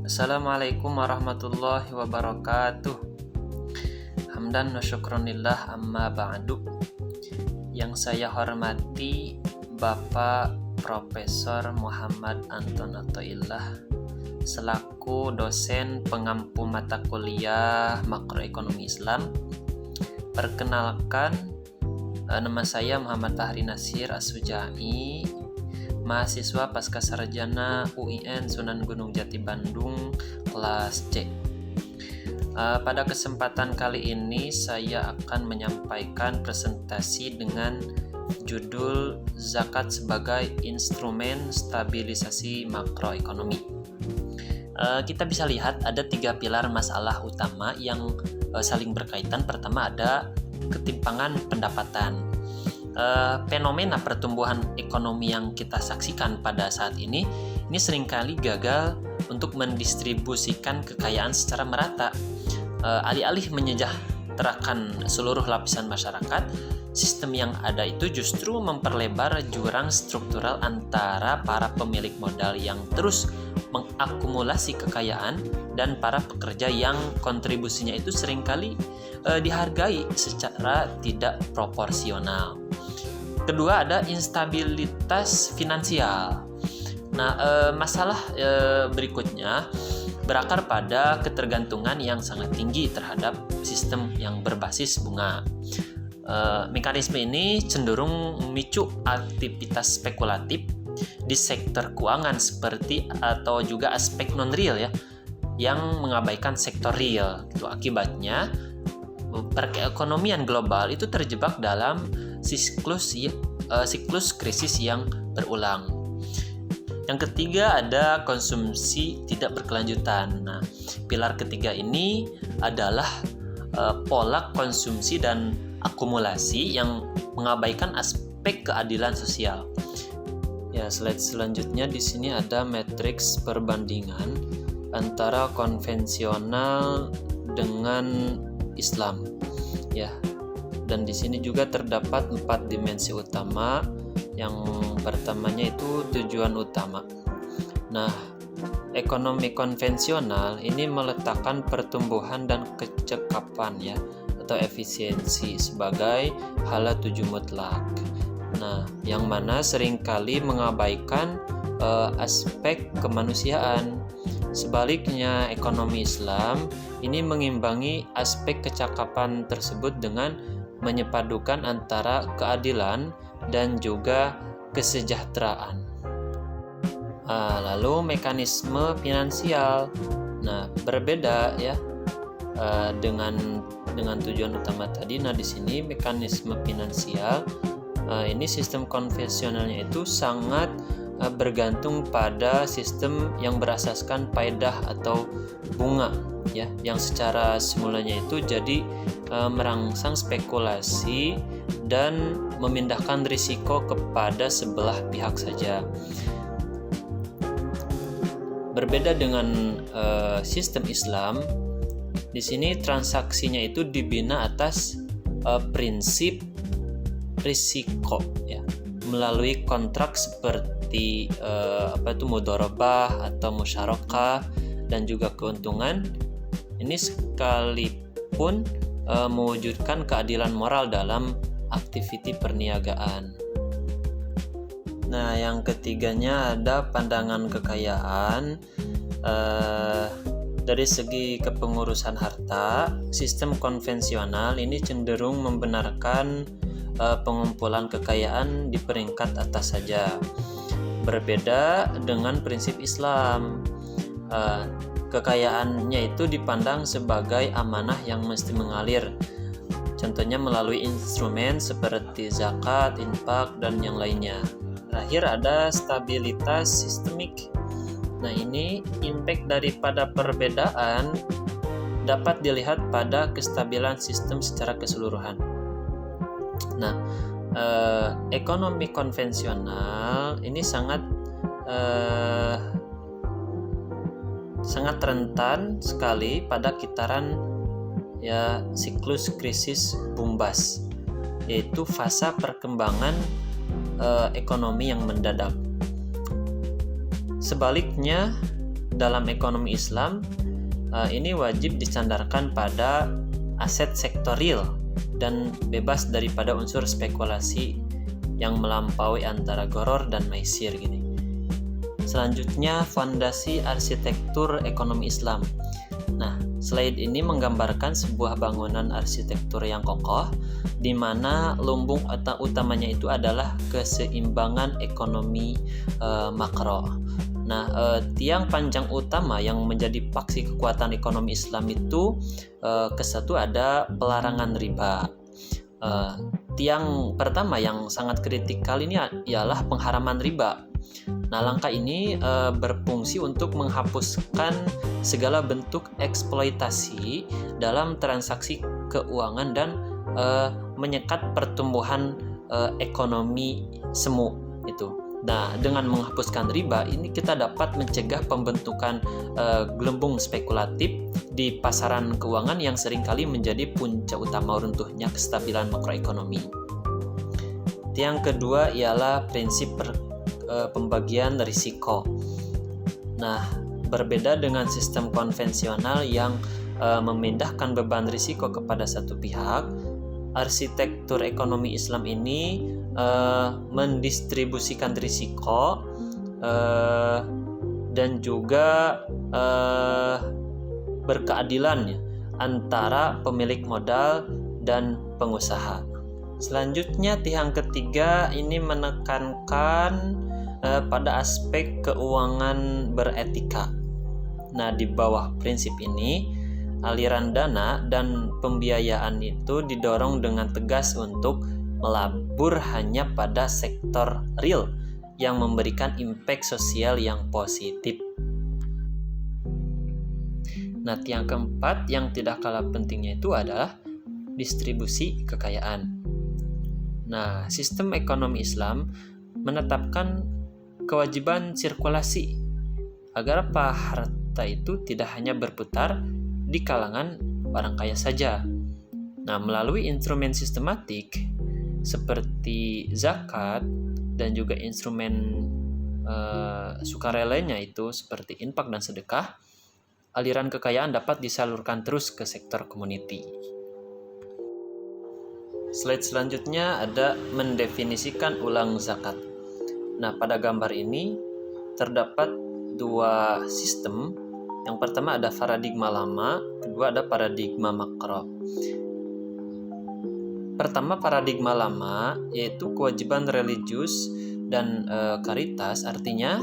Assalamualaikum warahmatullahi wabarakatuh. Hamdan wa syukronillah amma ba'du. Yang saya hormati Bapak Profesor Muhammad Anton Athoillah selaku dosen pengampu mata kuliah Makroekonomi Islam. Perkenalkan, nama saya Muhammad Fahri Nasir As-Sujai, mahasiswa Pascasarjana UIN Sunan Gunung Jati Bandung kelas C. Pada kesempatan kali ini saya akan menyampaikan presentasi dengan judul Zakat sebagai Instrumen Stabilisasi Makroekonomi. Kita bisa lihat ada 3 pilar masalah utama yang saling berkaitan. Pertama ada ketimpangan pendapatan. Fenomena pertumbuhan ekonomi yang kita saksikan pada saat ini seringkali gagal untuk mendistribusikan kekayaan secara merata. Alih-alih menyejahterakan seluruh lapisan masyarakat, sistem yang ada itu justru memperlebar jurang struktural antara para pemilik modal yang terus mengakumulasi kekayaan dan para pekerja yang kontribusinya itu seringkali dihargai secara tidak proporsional. Kedua ada instabilitas finansial. Masalah berikutnya berakar pada ketergantungan yang sangat tinggi terhadap sistem yang berbasis bunga. Mekanisme ini cenderung memicu aktivitas spekulatif di sektor keuangan seperti atau juga aspek non-real yang mengabaikan sektor real. Itu akibatnya perekonomian global itu terjebak dalam siklus krisis yang berulang. Yang ketiga ada konsumsi tidak berkelanjutan. Pilar ketiga ini adalah pola konsumsi dan akumulasi yang mengabaikan aspek keadilan sosial. Slide selanjutnya di sini ada matriks perbandingan antara konvensional dengan Islam. Dan di sini juga terdapat 4 dimensi utama. Yang pertamanya itu tujuan utama. Ekonomi konvensional ini meletakkan pertumbuhan dan kecekapan atau efisiensi sebagai hala tuju mutlak. Yang mana seringkali mengabaikan aspek kemanusiaan. Sebaliknya, ekonomi Islam ini mengimbangi aspek kecakapan tersebut dengan menyepadukan antara keadilan dan juga kesejahteraan. Lalu mekanisme finansial. Berbeda dengan tujuan utama tadi. Di sini mekanisme finansial ini sistem konvensionalnya itu sangat bergantung pada sistem yang berasaskan paedah atau bunga yang secara semulanya itu jadi merangsang spekulasi dan memindahkan risiko kepada sebelah pihak saja. Berbeda dengan sistem Islam, di sini transaksinya itu dibina atas prinsip risiko melalui kontrak seperti mudharabah atau musyarakah dan juga keuntungan. Ini sekalipun mewujudkan keadilan moral dalam aktiviti perniagaan. Yang ketiganya ada pandangan kekayaan. Dari segi kepengurusan harta, sistem konvensional ini cenderung membenarkan pengumpulan kekayaan di peringkat atas saja. Berbeda dengan prinsip Islam, kekayaannya itu dipandang sebagai amanah yang mesti mengalir. Contohnya melalui instrumen seperti zakat, infak, dan yang lainnya. Terakhir ada stabilitas sistemik. Ini impact daripada perbedaan dapat dilihat pada kestabilan sistem secara keseluruhan. Ekonomi konvensional ini sangat rentan sekali pada kitaran siklus krisis boom-bust, yaitu fase perkembangan ekonomi yang mendadak. Sebaliknya, dalam ekonomi Islam ini wajib disandarkan pada aset sektorial dan bebas daripada unsur spekulasi yang melampaui antara gharar dan maisir gini. Selanjutnya, fondasi arsitektur ekonomi Islam. Nah, slide ini menggambarkan sebuah bangunan arsitektur yang kokoh di mana lumbung utamanya itu adalah keseimbangan ekonomi makro. Nah, tiang panjang utama yang menjadi paksi kekuatan ekonomi Islam itu kesatu ada pelarangan riba. Tiang pertama yang sangat kritikal ini ialah pengharaman riba. Nah, langkah ini berfungsi untuk menghapuskan segala bentuk eksploitasi dalam transaksi keuangan dan menyekat pertumbuhan ekonomi semu itu. Nah, dengan menghapuskan riba ini kita dapat mencegah pembentukan gelembung spekulatif di pasaran keuangan yang seringkali menjadi punca utama runtuhnya kestabilan makroekonomi. Yang kedua ialah prinsip pembagian risiko. Nah, berbeda dengan sistem konvensional yang memindahkan beban risiko kepada satu pihak, arsitektur ekonomi Islam ini mendistribusikan risiko dan juga berkeadilan antara pemilik modal dan pengusaha. Selanjutnya, tiang ketiga ini menekankan pada aspek keuangan beretika. Nah, di bawah prinsip ini, aliran dana dan pembiayaan itu didorong dengan tegas untuk melabur hanya pada sektor real yang memberikan impact sosial yang positif. Nah, tiang keempat yang tidak kalah pentingnya itu adalah distribusi kekayaan. Nah, sistem ekonomi Islam menetapkan kewajiban sirkulasi agar harta itu tidak hanya berputar di kalangan orang kaya saja. Nah, melalui instrumen sistematik seperti zakat dan juga instrumen sukarelanya itu seperti infak dan sedekah, aliran kekayaan dapat disalurkan terus ke sektor community. Slide selanjutnya ada mendefinisikan ulang zakat. Nah, pada gambar ini terdapat dua sistem. Yang pertama ada paradigma lama, kedua ada paradigma makro. Pertama, paradigma lama yaitu kewajiban religius dan karitas, artinya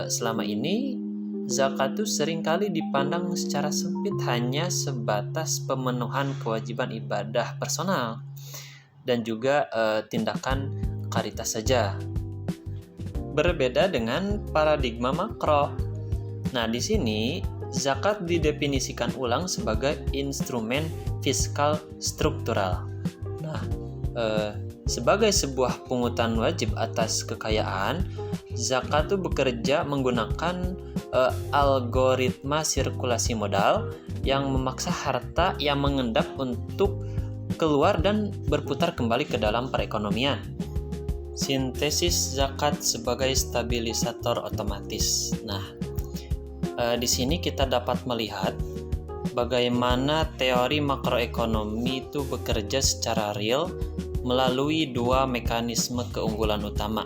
selama ini zakat itu seringkali dipandang secara sempit hanya sebatas pemenuhan kewajiban ibadah personal dan juga tindakan karitas saja. Berbeda dengan paradigma makro. Nah, di sini zakat didefinisikan ulang sebagai instrumen fiskal struktural. Nah, sebagai sebuah pungutan wajib atas kekayaan, zakat itu bekerja menggunakan algoritma sirkulasi modal yang memaksa harta yang mengendap untuk keluar dan berputar kembali ke dalam perekonomian. Sintesis zakat sebagai stabilisator otomatis. Nah, di sini kita dapat melihat bagaimana teori makroekonomi itu bekerja secara real melalui dua mekanisme keunggulan utama.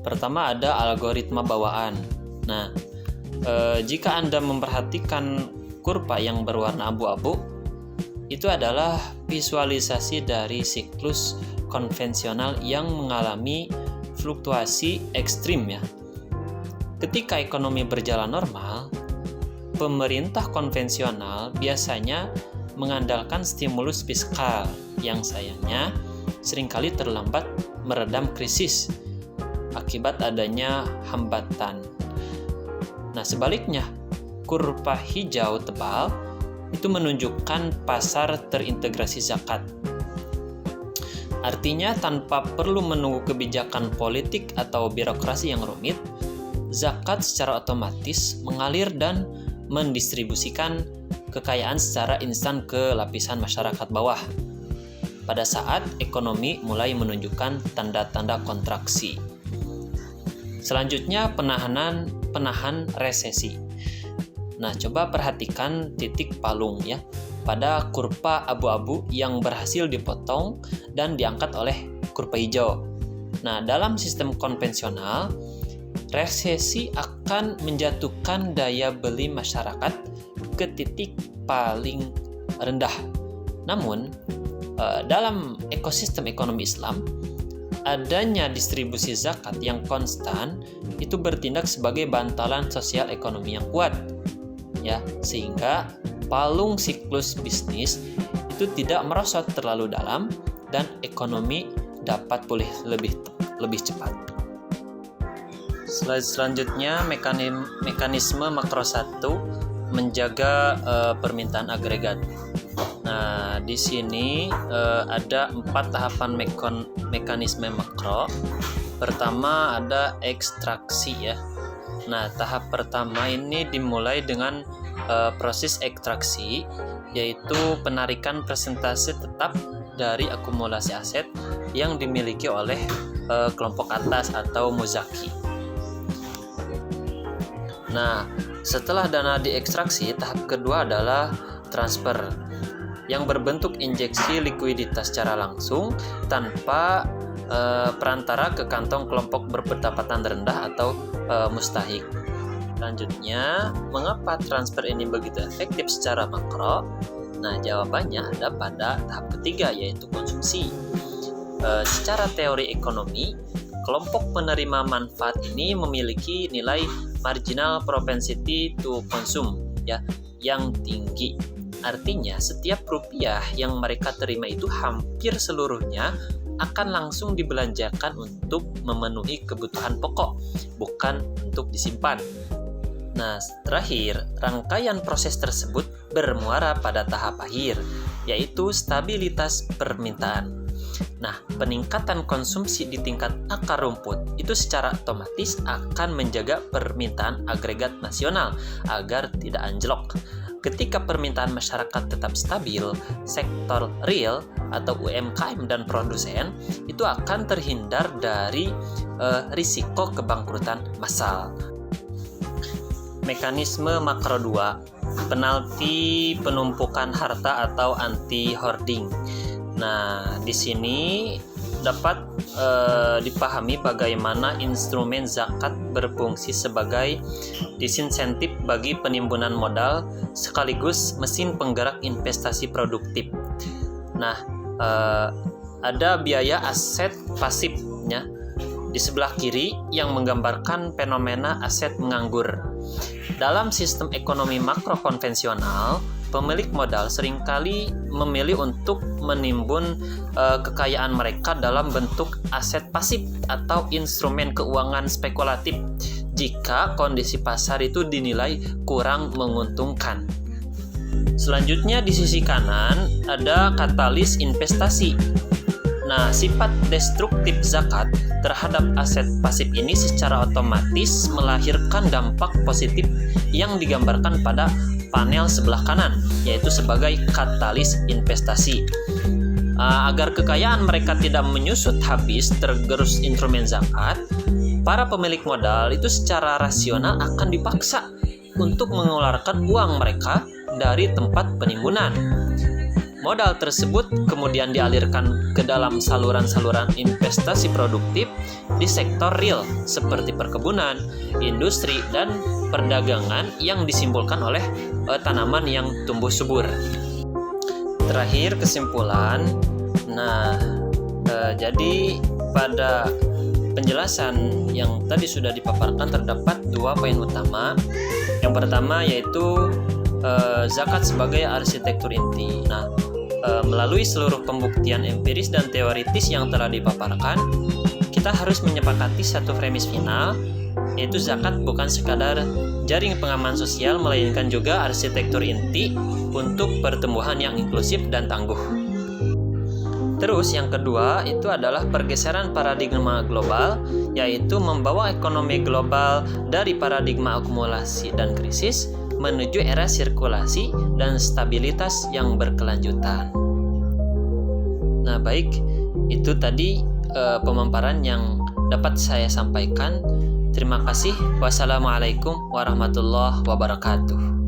Pertama ada algoritma bawaan. Nah, jika Anda memperhatikan kurva yang berwarna abu-abu, itu adalah visualisasi dari siklus konvensional yang mengalami fluktuasi ekstrim ya. Ketika ekonomi berjalan normal, pemerintah konvensional biasanya mengandalkan stimulus fiskal yang sayangnya seringkali terlambat meredam krisis akibat adanya hambatan. Nah, sebaliknya, kurva hijau tebal itu menunjukkan pasar terintegrasi zakat. Artinya, tanpa perlu menunggu kebijakan politik atau birokrasi yang rumit, zakat secara otomatis mengalir dan mendistribusikan kekayaan secara instan ke lapisan masyarakat bawah pada saat ekonomi mulai menunjukkan tanda-tanda kontraksi. Selanjutnya, penahanan penahan resesi. Nah, coba perhatikan titik palung ya pada kurva abu-abu yang berhasil dipotong dan diangkat oleh kurva hijau. Nah, dalam sistem konvensional, resesi akan menjatuhkan daya beli masyarakat ke titik paling rendah. Namun, dalam ekosistem ekonomi Islam, adanya distribusi zakat yang konstan itu bertindak sebagai bantalan sosial ekonomi yang kuat. Ya, sehingga palung siklus bisnis itu tidak merosot terlalu dalam dan ekonomi dapat pulih lebih cepat. Slide selanjutnya, mekanisme makro 1 menjaga permintaan agregat. Nah, di sini ada 4 tahapan mekanisme makro. Pertama ada ekstraksi ya. Nah, tahap pertama ini dimulai dengan proses ekstraksi, yaitu penarikan persentase tetap dari akumulasi aset yang dimiliki oleh kelompok atas atau muzaki. Nah, setelah dana diekstraksi, tahap kedua adalah transfer yang berbentuk injeksi likuiditas secara langsung tanpa perantara ke kantong kelompok berpendapatan rendah atau mustahik. Selanjutnya, mengapa transfer ini begitu efektif secara makro? Nah, jawabannya ada pada tahap ketiga, yaitu konsumsi. Secara teori ekonomi, kelompok penerima manfaat ini memiliki nilai marginal propensity to consume ya, yang tinggi. Artinya, setiap rupiah yang mereka terima itu hampir seluruhnya akan langsung dibelanjakan untuk memenuhi kebutuhan pokok, bukan untuk disimpan. Nah, terakhir, rangkaian proses tersebut bermuara pada tahap akhir, yaitu stabilitas permintaan. Nah, peningkatan konsumsi di tingkat akar rumput itu secara otomatis akan menjaga permintaan agregat nasional agar tidak anjlok. Ketika permintaan masyarakat tetap stabil, sektor real atau UMKM dan produsen itu akan terhindar dari risiko kebangkrutan massal. Mekanisme makro 2, penalti penumpukan harta atau anti hoarding. Nah, di sini dapat dipahami bagaimana instrumen zakat berfungsi sebagai disinsentif bagi penimbunan modal sekaligus mesin penggerak investasi produktif. Nah, ada biaya aset pasifnya di sebelah kiri yang menggambarkan fenomena aset menganggur. Dalam sistem ekonomi makro konvensional, pemilik modal seringkali memilih untuk menimbun kekayaan mereka dalam bentuk aset pasif atau instrumen keuangan spekulatif jika kondisi pasar itu dinilai kurang menguntungkan. Selanjutnya di sisi kanan ada katalis investasi. Nah, sifat destruktif zakat terhadap aset pasif ini secara otomatis melahirkan dampak positif yang digambarkan pada panel sebelah kanan, yaitu sebagai katalis investasi. Agar kekayaan mereka tidak menyusut habis tergerus instrumen zakat, para pemilik modal itu secara rasional akan dipaksa untuk mengeluarkan uang mereka dari tempat penimbunan. Modal tersebut kemudian dialirkan ke dalam saluran-saluran investasi produktif di sektor real seperti perkebunan, industri, dan perdagangan yang disimbolkan oleh tanaman yang tumbuh subur. Terakhir, kesimpulan. Nah, jadi pada penjelasan yang tadi sudah dipaparkan terdapat 2 poin utama. Yang pertama yaitu zakat sebagai arsitektur inti. Nah, melalui seluruh pembuktian empiris dan teoritis yang telah dipaparkan, kita harus menyepakati satu premis final, yaitu zakat bukan sekadar jaring pengaman sosial, melainkan juga arsitektur inti untuk pertumbuhan yang inklusif dan tangguh. Terus yang kedua itu adalah pergeseran paradigma global, yaitu membawa ekonomi global dari paradigma akumulasi dan krisis menuju era sirkulasi dan stabilitas yang berkelanjutan. Nah, baik, itu tadi pemaparan yang dapat saya sampaikan. Terima kasih. Wassalamualaikum warahmatullahi wabarakatuh.